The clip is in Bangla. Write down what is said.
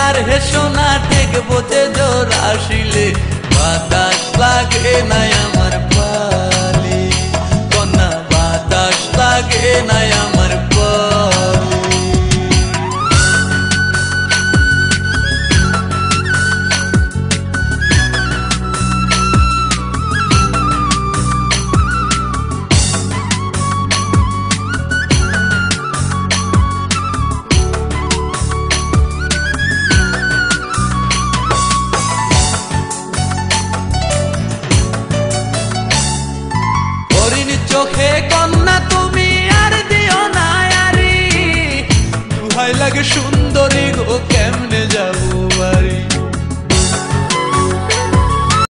আর হেসো না ঠেক বোঝে জোর আসিলে বাতাস লাগে নাই আমার পালি কন্যা বাতাস লাগে নাই আমার পালি চোখে কন্যা তুমি আর দিও না আরি দুহাই লাগে শুন